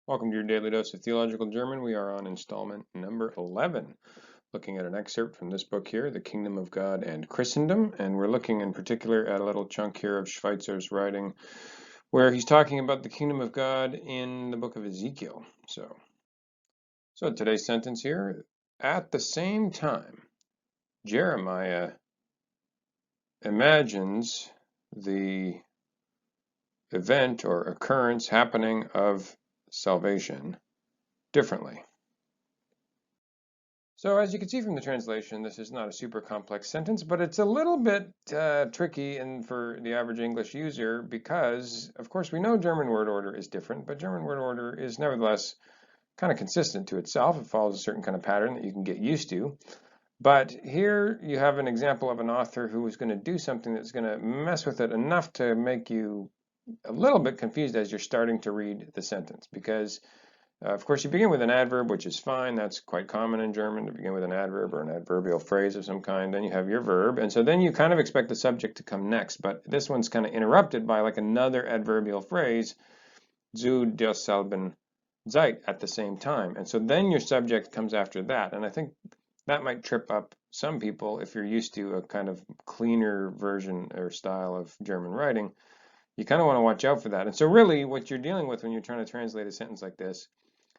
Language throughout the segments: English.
Welcome to your daily dose of theological German. We are on installment number 11, looking at an excerpt from this book here, The Kingdom of God and Christendom. And we're looking in particular at a little chunk here of Schweitzer's writing where he's talking about the kingdom of God in the book of Ezekiel. So today's sentence here, at the same time, Jeremiah imagines the event or occurrence happening of salvation differently. So as you can see from the translation, this is not a super complex sentence, but it's a little bit tricky for the average English user because, of course, we know German word order is different, but German word order is nevertheless kind of consistent to itself. It follows a certain kind of pattern that you can get used to. But here you have an example of an author who is going to do something that's going to mess with it enough to make you a little bit confused as you're starting to read the sentence because of course, you begin with an adverb, which is fine. That's quite common in German to begin with an adverb or an adverbial phrase of some kind. Then you have your verb. And so then you kind of expect the subject to come next. But this one's kind of interrupted by like another adverbial phrase, zu derselben Zeit, at the same time. And so then your subject comes after that. And I think that might trip up some people if you're used to a kind of cleaner version or style of German writing. You kind of want to watch out for that. And so really what you're dealing with when you're trying to translate a sentence like this,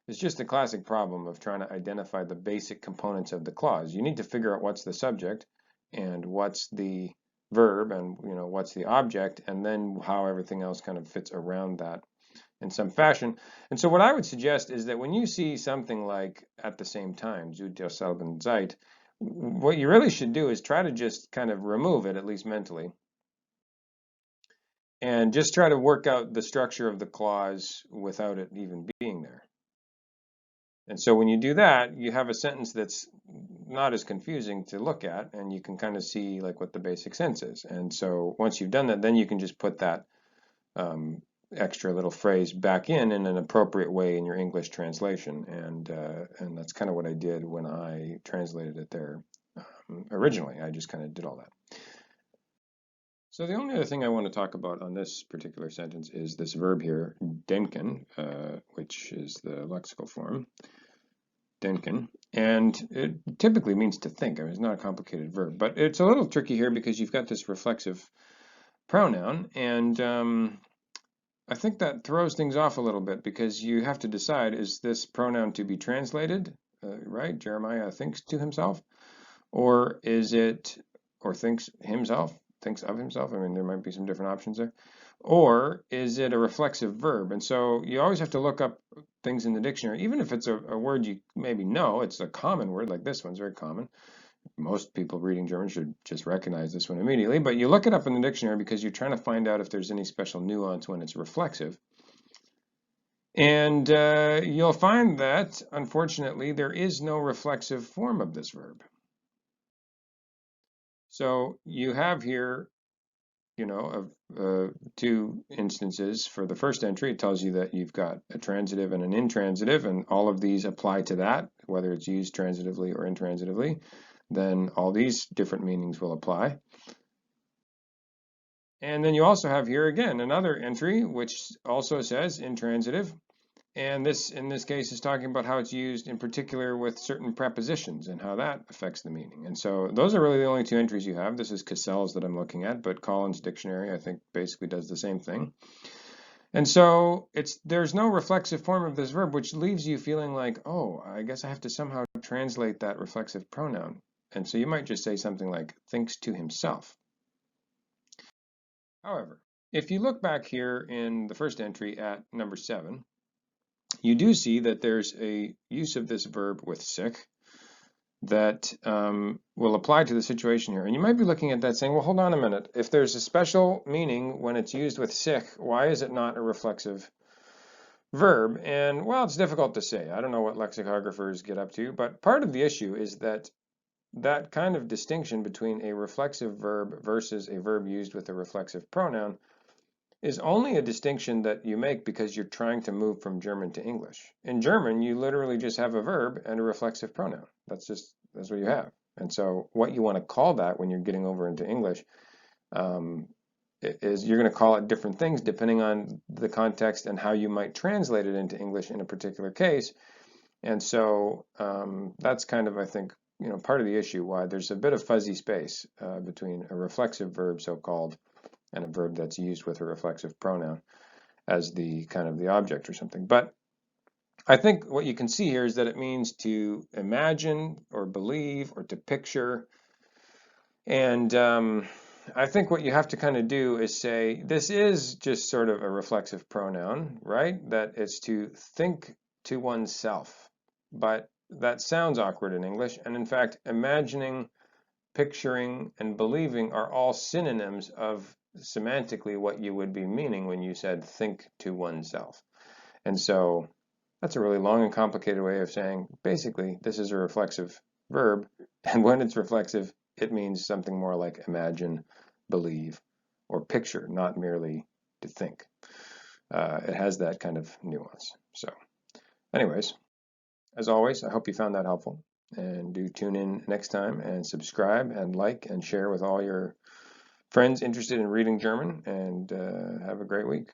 it's just a classic problem of trying to identify the basic components of the clause. You need to figure out what's the subject and what's the verb and what's the object, and then how everything else kind of fits around that in some fashion. And so what I would suggest is that when you see something like at the same time, zu derselben Zeit, what you really should do is try to just kind of remove it, at least mentally, and just try to work out the structure of the clause without it even being there. And so when you do that, you have a sentence that's not as confusing to look at, and you can kind of see like what the basic sense is. And so once you've done that, then you can just put that extra little phrase back in an appropriate way in your English translation. And that's kind of what I did when I translated it there originally. I just kind of did all that. So the only other thing I want to talk about on this particular sentence is this verb here, denken, which is the lexical form. Denken, and it typically means to think. I mean, it's not a complicated verb, but it's a little tricky here because you've got this reflexive pronoun, and I think that throws things off a little bit because you have to decide, is this pronoun to be translated, right? Jeremiah thinks to himself, or is it, or thinks himself, thinks of himself? I mean, there might be some different options there. Or is it a reflexive verb? And so you always have to look up things in the dictionary, even if it's a word you maybe know. It's a common word, like this one's very common. Most people reading German should just recognize this one immediately, but you look it up in the dictionary because you're trying to find out if there's any special nuance when it's reflexive. And you'll find that, unfortunately, there is no reflexive form of this verb. So you have here of two instances. For the first entry, it tells you that you've got a transitive and an intransitive, and all of these apply to that, whether it's used transitively or intransitively. Then all these different meanings will apply. And then you also have here again another entry which also says intransitive. And this, in this case, is talking about how it's used in particular with certain prepositions and how that affects the meaning. And so those are really the only two entries you have. This is Cassell's that I'm looking at, but Collins' dictionary, I think, basically does the same thing. And so there's no reflexive form of this verb, which leaves you feeling like, oh, I guess I have to somehow translate that reflexive pronoun. And so you might just say something like, thinks to himself. However, if you look back here in the first entry at number 7, you do see that there's a use of this verb with sich that will apply to the situation here. And you might be looking at that saying, well, hold on a minute. If there's a special meaning when it's used with sich, why is it not a reflexive verb? And, well, it's difficult to say. I don't know what lexicographers get up to, but part of the issue is that that kind of distinction between a reflexive verb versus a verb used with a reflexive pronoun is only a distinction that you make because you're trying to move from German to English. In German, you literally just have a verb and a reflexive pronoun. That's what you have. And so what you want to call that when you're getting over into English is you're going to call it different things depending on the context and how you might translate it into English in a particular case. And so that's kind of, I think, part of the issue why there's a bit of fuzzy space between a reflexive verb, so-called, and a verb that's used with a reflexive pronoun as the kind of the object or something. But I think what you can see here is that it means to imagine or believe or to picture. And I think what you have to kind of do is say, this is just sort of a reflexive pronoun, right? That it's to think to oneself. But that sounds awkward in English. And in fact, imagining, picturing, and believing are all synonyms of semantically what you would be meaning when you said think to oneself. And so that's a really long and complicated way of saying, basically, this is a reflexive verb. And when it's reflexive, it means something more like imagine, believe, or picture, not merely to think. It has that kind of nuance. So anyways, as always, I hope you found that helpful. And do tune in next time and subscribe and like and share with all your friends interested in reading German. And have a great week.